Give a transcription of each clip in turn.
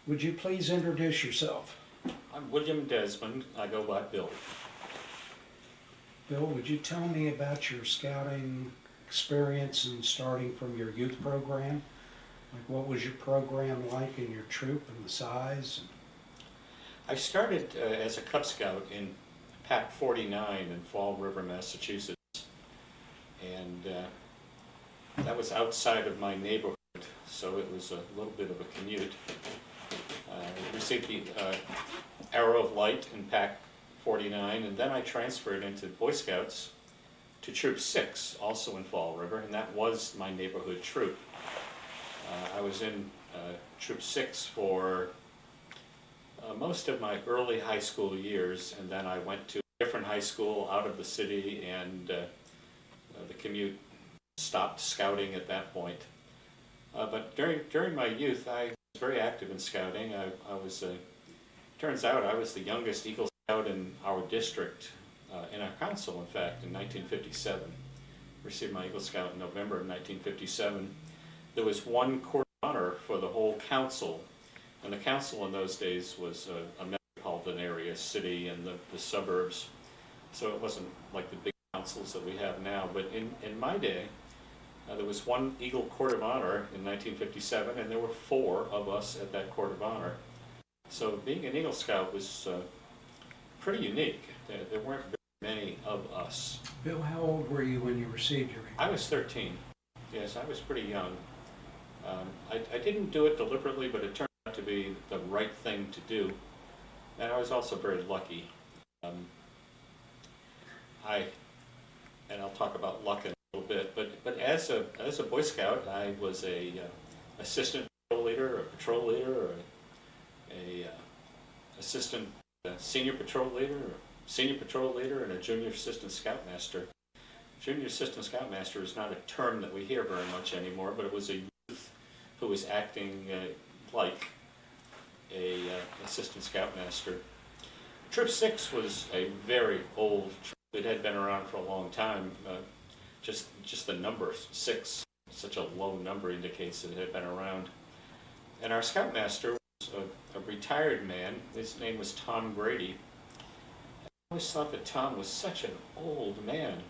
Would you please introduce yourself? I'm William Desmond. I go by Bill. Bill, would you tell me about your scouting experience and starting from your youth program? Like, what was your program like in your troop and the size? I started as a Cub Scout in Pack 49 in Fall River, Massachusetts. And that was outside of my neighborhood, so it was a little bit of a commute. I received the Arrow of Light in Pack 49, and then I transferred into Boy Scouts to Troop 6, also in Fall River, and that was my neighborhood troop. I was in Troop 6 for most of my early high school years, and then I went to a different high school out of the city, and the commute stopped scouting at that point. But during my youth, I was very active in scouting. Turns out I was the youngest Eagle Scout in our district, in our council, in fact, in 1957. Received my Eagle Scout in November of 1957. There was one court of honor for the whole council, and the council in those days was a metropolitan area, city, and the suburbs, so it wasn't like the big councils that we have now. But in my day, there was one Eagle Court of Honor in 1957, and there were 4 of us at that Court of Honor. So being an Eagle Scout was pretty unique. There weren't very many of us. Bill, how old were you when you received your I was 13. Yes, I was pretty young. I didn't do it deliberately, but it turned out to be the right thing to do. And I was also very lucky. And I'll talk about luck in a little bit, but as a Boy Scout, I was a assistant patrol leader, or patrol leader, or assistant senior patrol leader, or senior patrol leader, and a junior assistant scoutmaster. Junior assistant scoutmaster is not a term that we hear very much anymore, but it was a youth who was acting like a assistant scoutmaster. Troop 6 was a very old troop. It had been around for a long time. Just the number 6, such a low number, indicates that it had been around. And our scoutmaster was a retired man. His name was Tom Grady. I always thought that Tom was such an old man.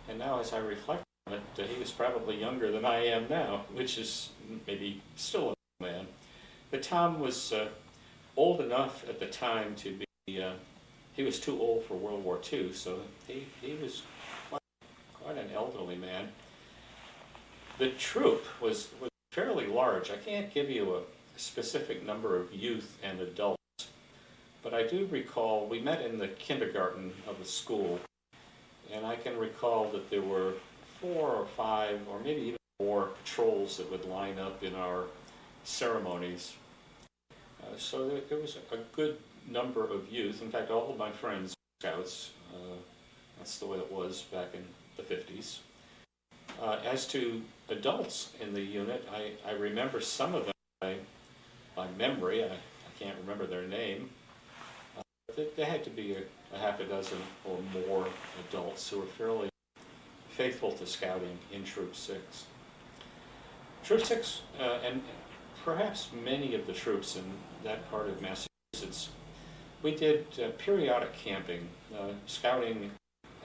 And now as I reflect on it, he was probably younger than I am now, which is maybe still an old man. But Tom was old enough at the time to be, he was too old for World War II, so he was quite an elderly man. The troop was fairly large. I can't give you a specific number of youth and adults, but I do recall we met in the kindergarten of the school, and I can recall that there were 4 or 5 or maybe even more patrols that would line up in our ceremonies. So there was a good number of youth. In fact, all of my friends were Scouts. That's the way it was back in the 50s. As to adults in the unit, I remember some of them by memory. I can't remember their name. There had to be a half a dozen or more adults who were fairly faithful to scouting in Troop 6. Troop 6, and perhaps many of the troops in that part of Massachusetts, we did periodic camping. Scouting,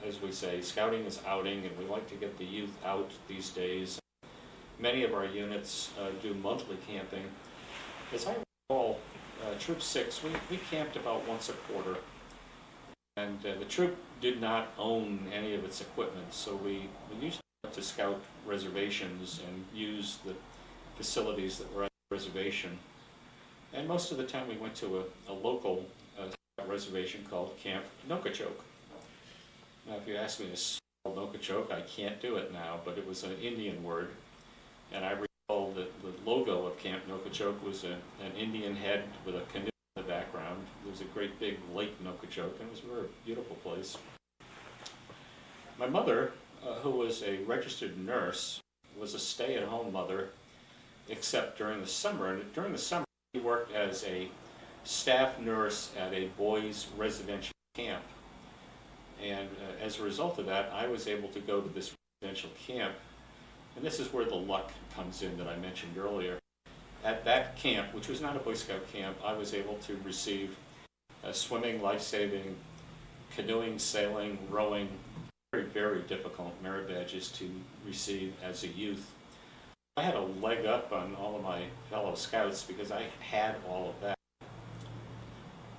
as we say, scouting is outing, and we like to get the youth out these days. Many of our units do monthly camping. As I recall, Troop 6, we camped about once a quarter, and the troop did not own any of its equipment, so we usually went to scout reservations and use the facilities that were at the reservation. And most of the time we went to a local reservation called Camp Nokachoke. Now, if you ask me to spell Nokachoke, I can't do it now, but it was an Indian word, and I recall that the logo of Camp Nokachoke was an Indian head with a canoe in the background. There was a great big lake Nokachoke, and it was a very beautiful place. My mother, who was a registered nurse, was a stay-at-home mother, except during the summer. And during the summer, she worked as a staff nurse at a boys' residential camp. And as a result of that, I was able to go to this residential camp. And this is where the luck comes in that I mentioned earlier. at that camp, which was not a Boy Scout camp, I was able to receive swimming, life-saving, canoeing, sailing, rowing, very, very difficult merit badges to receive as a youth. I had a leg up on all of my fellow scouts because I had all of that.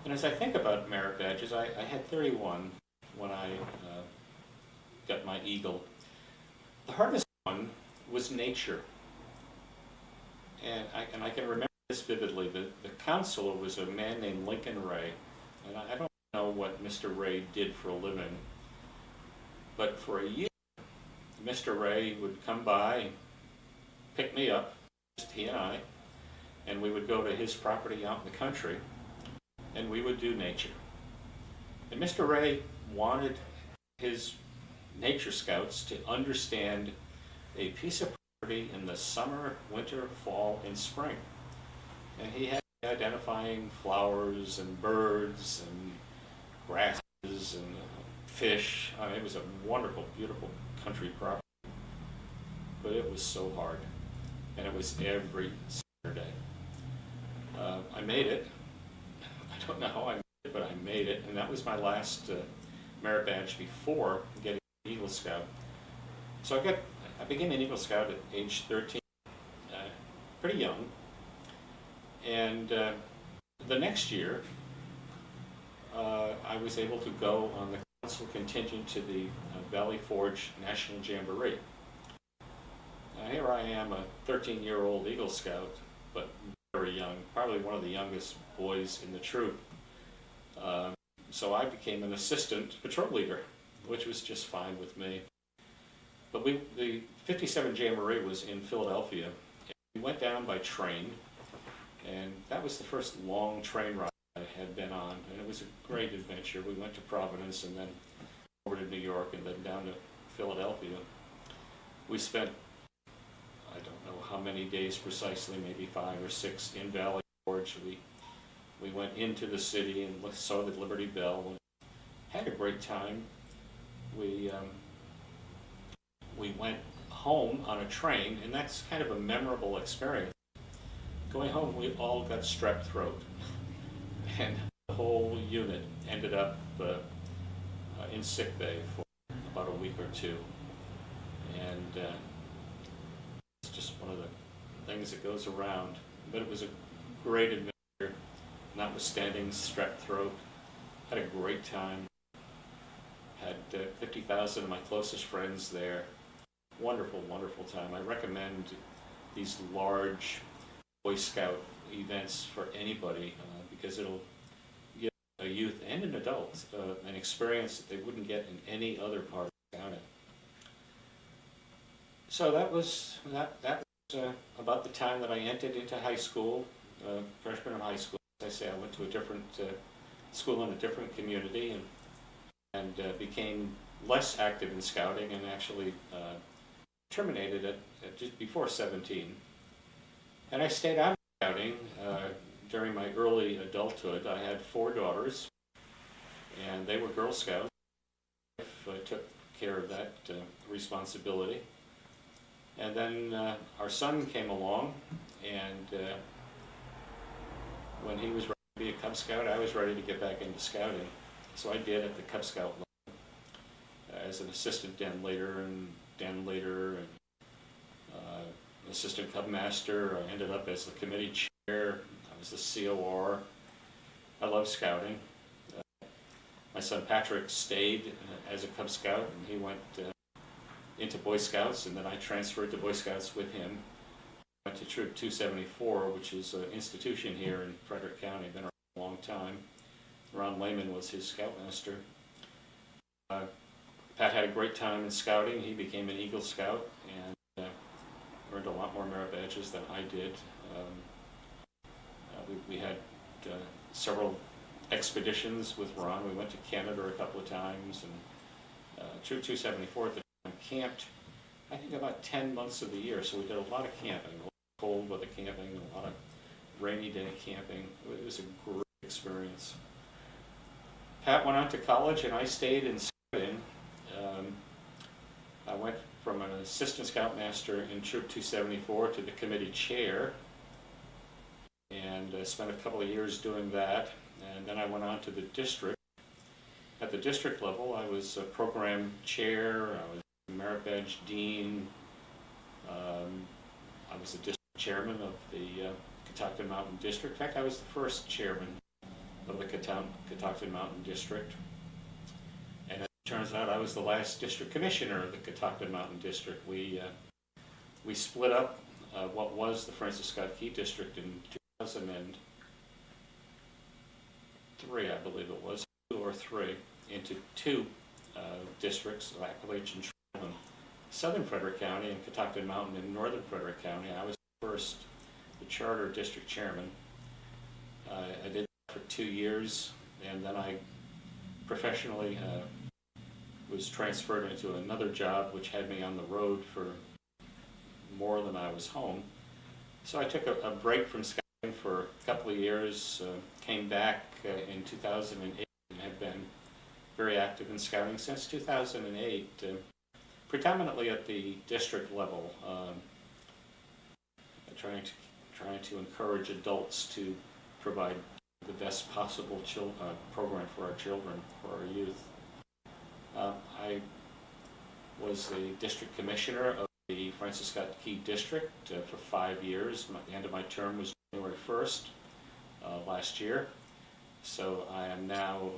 And as I think about merit badges, I had 31 when I got my Eagle. The hardest one was nature. And I can remember this vividly. The counselor was a man named Lincoln Ray. And I don't know what Mr. Ray did for a living. But for a year, Mr. Ray would come by, pick me up, just he and I, and we would go to his property out in the country, and we would do nature. And Mr. Ray wanted his nature scouts to understand a piece of property in the summer, winter, fall, and spring. And he had identifying flowers and birds and grasses and fish. I mean, it was a wonderful, beautiful country property. But it was so hard. And it was every Saturday. I made it. I don't know how I made it, but I made it. And that was my last merit badge before getting an Eagle Scout. So I became an Eagle Scout at age 13, pretty young. And the next year, I was able to go on the council contingent to the Valley Forge National Jamboree. Here I am, a 13-year-old Eagle Scout, but very young, probably one of the youngest boys in the troop. So I became an assistant patrol leader, which was just fine with me. But the 57 Jamboree was in Philadelphia. And we went down by train, and that was the first long train ride I had been on, and it was a great adventure. We went to Providence and then over to New York and then down to Philadelphia. We spent, I don't know how many days precisely, maybe 5 or 6 in Valley Forge. We went into the city and saw the Liberty Bell and had a great time. We went home on a train, and that's kind of a memorable experience. Going home, we all got strep throat, and the whole unit ended up in sick bay for about a week or two. And it's just one of the things that goes around. But it was a great adventure, notwithstanding strep throat. Had a great time. Had 50,000 of my closest friends there. Wonderful, wonderful time. I recommend these large Boy Scout events for anybody because it'll give a youth and an adult an experience that they wouldn't get in any other part of Scouting. So that was about the time that I entered into high school, freshman in high school. As I say, I went to a different school in a different community and became less active in Scouting and actually terminated it just before 17. And I stayed out of Scouting during my early adulthood. I had 4 daughters, and they were Girl Scouts. I took care of that responsibility. And then our son came along, and when he was ready to be a Cub Scout, I was ready to get back into Scouting. So I did at the Cub Scout level as an assistant den leader and assistant Cub Master. I ended up as the committee chair. I was the COR. I love Scouting. My son Patrick stayed as a Cub Scout, and he went into Boy Scouts, and then I transferred to Boy Scouts with him. I went to Troop 274, which is an institution here in Frederick County, been around a long time. Ron Lehman was his Scoutmaster. Pat had a great time in Scouting. He became an Eagle Scout and earned a lot more merit badges than I did. We had several expeditions with Ron. We went to Canada a couple of times, and Troop 274 at the time camped, I think, about 10 months of the year. So we did a lot of camping, a lot of cold weather camping, a lot of rainy day camping. It was a great experience. Pat went on to college, and I stayed in Scouting. I went from an assistant scoutmaster in Troop 274 to the committee chair, spent a couple of years doing that, and then I went on to the district. At the district level, I was a program chair, I was merit badge dean, I was the district chairman of the Catoctin Mountain District. In fact, I was the first chairman of the Catoctin Mountain District. And it turns out I was the last district commissioner of the Catoctin Mountain District. We split up what was the Francis Scott Key District in 2003, I believe it was, 2 or 3, into 2 districts, Appalachian Trail in southern Frederick County and Catoctin Mountain in northern Frederick County. I was first the charter district chairman. I did that for 2 years, and then I professionally was transferred into another job which had me on the road for more than I was home. So I took a break from scouting for a couple of years, came back in 2008 and have been very active in scouting since 2008, predominantly at the district level, trying to encourage adults to provide the best possible program for our children, for our youth. I was the district commissioner of the Francis Scott Key District for 5 years. The end of my term was January 1st last year. So I am now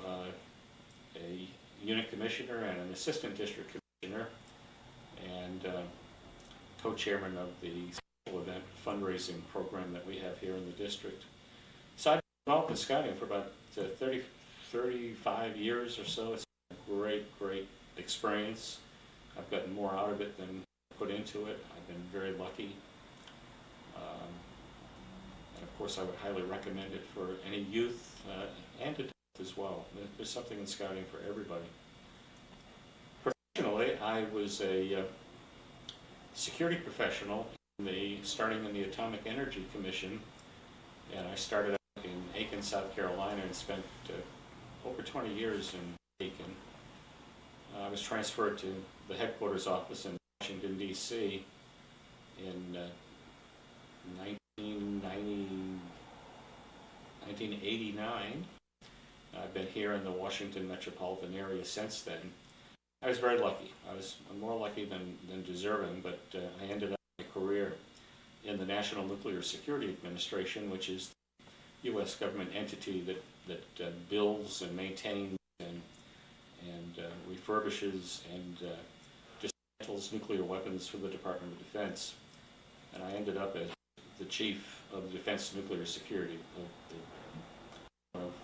a unit commissioner and an assistant district commissioner, and co-chairman of the special event fundraising program that we have here in the district. So I've been involved in scouting for about 35 years or so. It's a great experience. I've gotten more out of it than put into it. I've been very lucky. And of course I would highly recommend it for any youth and adults as well. There's something in scouting for everybody. Professionally, I was a security professional starting in the Atomic Energy Commission, and I started out in Aiken, South Carolina, and spent over 20 years in Aiken. I was transferred to the headquarters office in Washington, D.C. in 1989. I've been here in the Washington metropolitan area since then. I was very lucky. I was more lucky than deserving, but I ended up my career in the National Nuclear Security Administration, which is the U.S. government entity that builds and maintains and refurbishes and dismantles nuclear weapons for the Department of Defense. And I ended up as the chief of Defense Nuclear Security, one of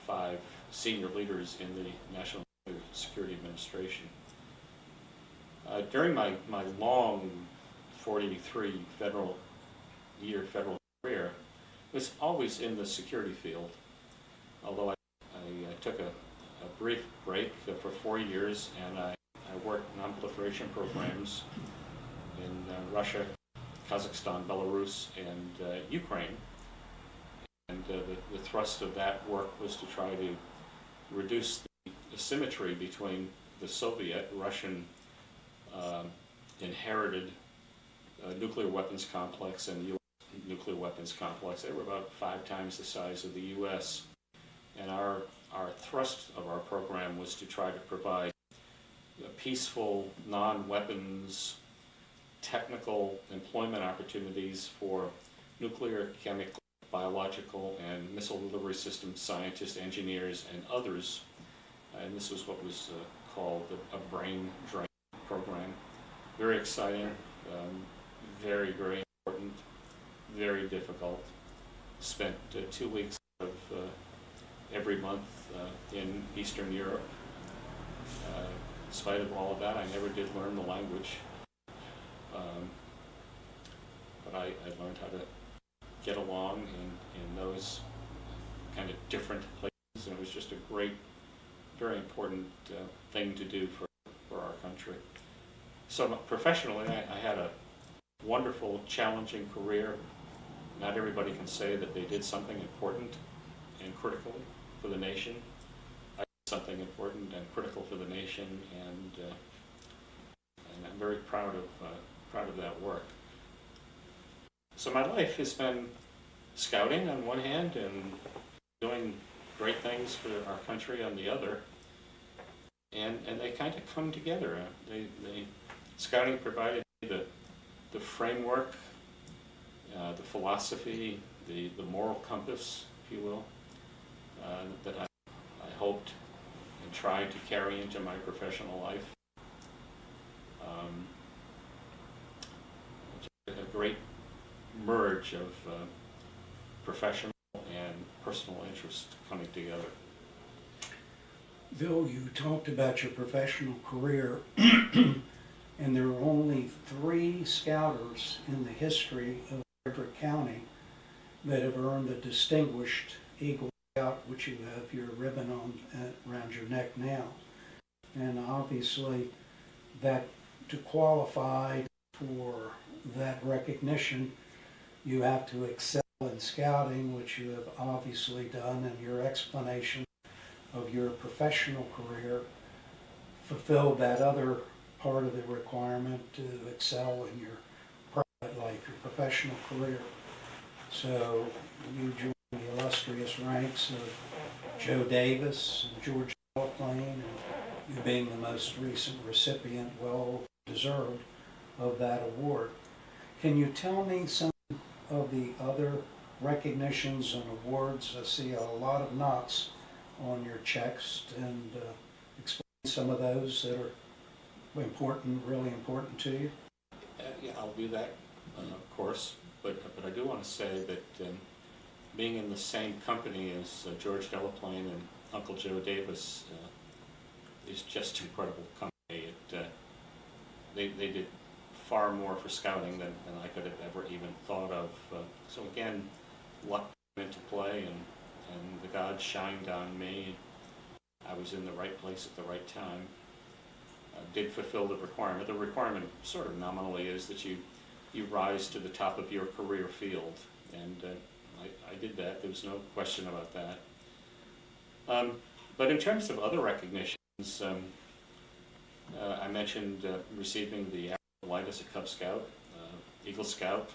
5 senior leaders in the National Nuclear Security Administration. During my long 43 federal career, I was always in the security field, although I took a brief break for 4 years, and I worked non-proliferation programs in Russia, Kazakhstan, Belarus, and Ukraine. And the thrust of that work was to try to reduce the asymmetry between the Soviet, Russian inherited nuclear weapons complex and the U.S. nuclear weapons complex. They were about 5 times the size of the U.S. And our thrust of our program was to try to provide peaceful, non-weapons, technical employment opportunities for nuclear, chemical, biological, and missile delivery system scientists, engineers, and others. And this was what was called a brain drain program. Very exciting, very important, very difficult. Spent 2 weeks of every month in Eastern Europe. In spite of all of that, I never did learn the language. But I learned how to get along in those kind of different places, and it was just a great, very important thing to do for our country. So professionally, I had a wonderful, challenging career. Not everybody can say that they did something important and critical for the nation. I did something important and critical for the nation, and I'm very proud of that work. So my life has been scouting on one hand and doing great things for our country on the other. And they kind of come together. Scouting provided the framework, the philosophy, the moral compass, if you will, that I hoped and tried to carry into my professional life. It's a great merge of professional and personal interest coming together. Bill, you talked about your professional career, and there are only 3 scouters in the history of Frederick County that have earned the Distinguished Eagle Scout, which you have your ribbon on around your neck now. And obviously, that to qualify for that recognition, you have to excel in scouting, which you have obviously done, and your explanation of your professional career fulfilled that other part of the requirement to excel in your private life, your professional career. So you joined the illustrious ranks of Joe Davis and George Delaplane, and you being the most recent recipient, well deserved, of that award. Can you tell me some of the other recognitions and awards? I see a lot of knots on your checks, and explain some of those that are important, really important to you. Yeah, I'll do that, of course. But I do want to say that being in the same company as George Delaplane and Uncle Joe Davis is just incredible company. They did far more for scouting than I could have ever even thought of. So again, luck came into play, and the gods shined on me. I was in the right place at the right time. Did fulfill the requirement. The requirement sort of nominally is that you rise to the top of your career field, and I did that. There was no question about that. But in terms of other recognitions, I mentioned receiving the Light as a Cub Scout, Eagle Scout.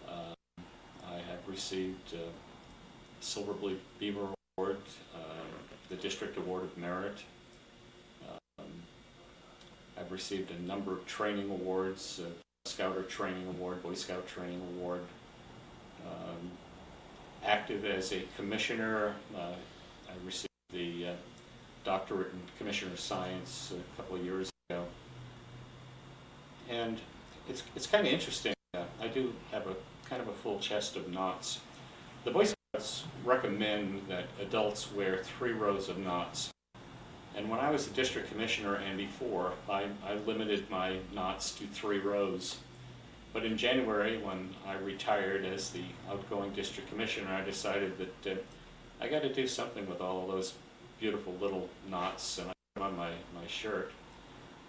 I have received Silver Beaver Award, the District Award of Merit. I've received a number of training awards, Scouter Training Award, Boy Scout Training Award. Active as a commissioner, I received the Doctorate in Commissioner of Science a couple of years ago. And it's kind of interesting. I do have a kind of a full chest of knots. The Boy Scouts recommend that adults wear 3 rows of knots. And when I was a district commissioner and before, I limited my knots to 3 rows. But in January, when I retired as the outgoing district commissioner, I decided that I got to do something with all of those beautiful little knots, and I put them on my shirt.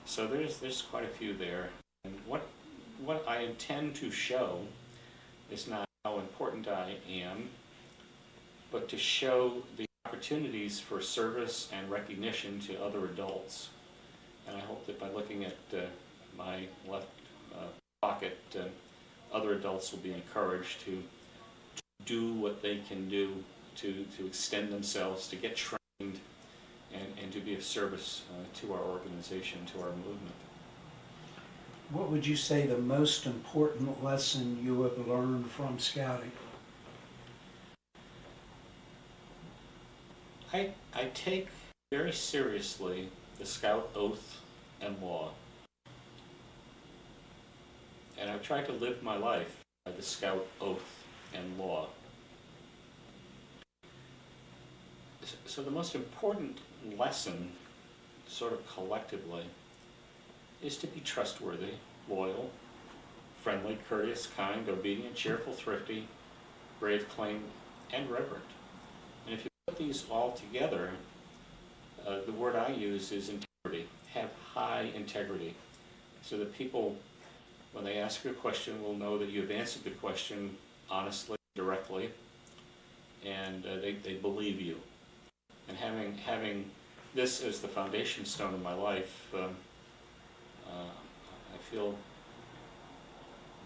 So there's quite a few there. And what I intend to show is not how important I am, but to show the opportunities for service and recognition to other adults. And I hope that by looking at my left pocket, other adults will be encouraged to do what they can do to extend themselves, to get trained, and to be of service to our organization, to our movement. What would you say the most important lesson you have learned from scouting? I take very seriously the Scout oath and law. And I've tried to live my life by the Scout oath and law. So the most important lesson, sort of collectively, is to be trustworthy, loyal, friendly, courteous, kind, obedient, cheerful, thrifty, brave, clean, and reverent. And if you put these all together, the word I use is integrity. Have high integrity, so that people, when they ask you a question, will know that you have answered the question honestly, directly, and they believe you. And having this as the foundation stone of my life, I feel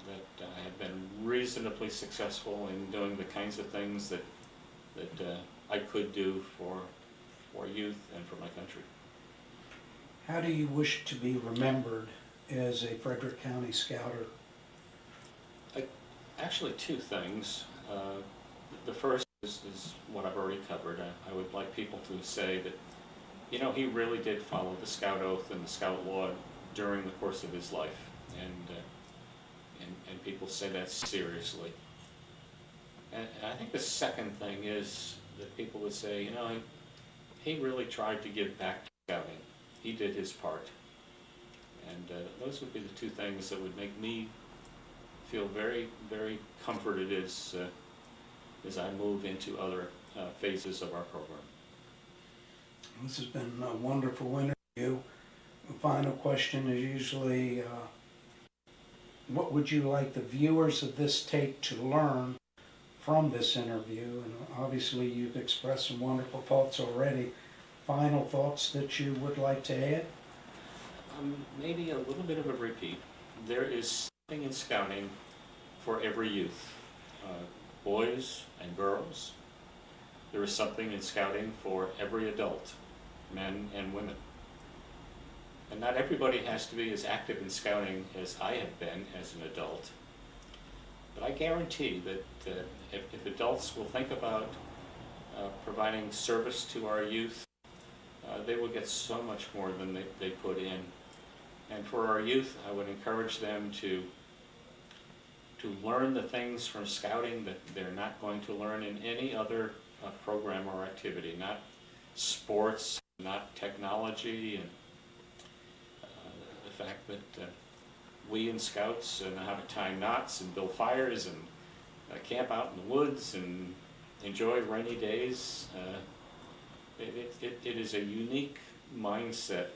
that I have been reasonably successful in doing the kinds of things that I could do for youth and for my country. How do you wish to be remembered as a Frederick County Scouter? Actually, two things. The first is what I've already covered. I would like people to say that, you know, he really did follow the Scout Oath and the Scout Law during the course of his life, and people say that seriously. And I think the second thing is that people would say, you know, he really tried to give back to Scouting. He did his part. And those would be the two things that would make me feel very, very comforted as I move into other phases of our program. This has been a wonderful interview. The final question is usually, what would you like the viewers of this tape to learn from this interview? And obviously you've expressed some wonderful thoughts already. Final thoughts that you would like to add? Maybe a little bit of a repeat. There is something in Scouting for every youth, boys and girls. There is something in Scouting for every adult, men and women. And not everybody has to be as active in Scouting as I have been as an adult. But I guarantee that if adults will think about providing service to our youth, they will get so much more than they put in. And for our youth, I would encourage them to learn the things from Scouting that they're not going to learn in any other program or activity, not sports, not technology, and the fact that we in Scouts know how to tie knots and build fires and camp out in the woods and enjoy rainy days. It is a unique mindset,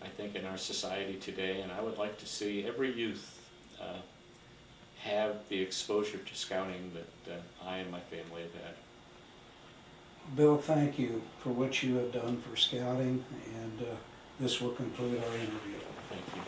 I think, in our society today, and I would like to see every youth have the exposure to Scouting that I and my family have had. Bill, thank you for what you have done for Scouting, and this will conclude our interview. Thank you.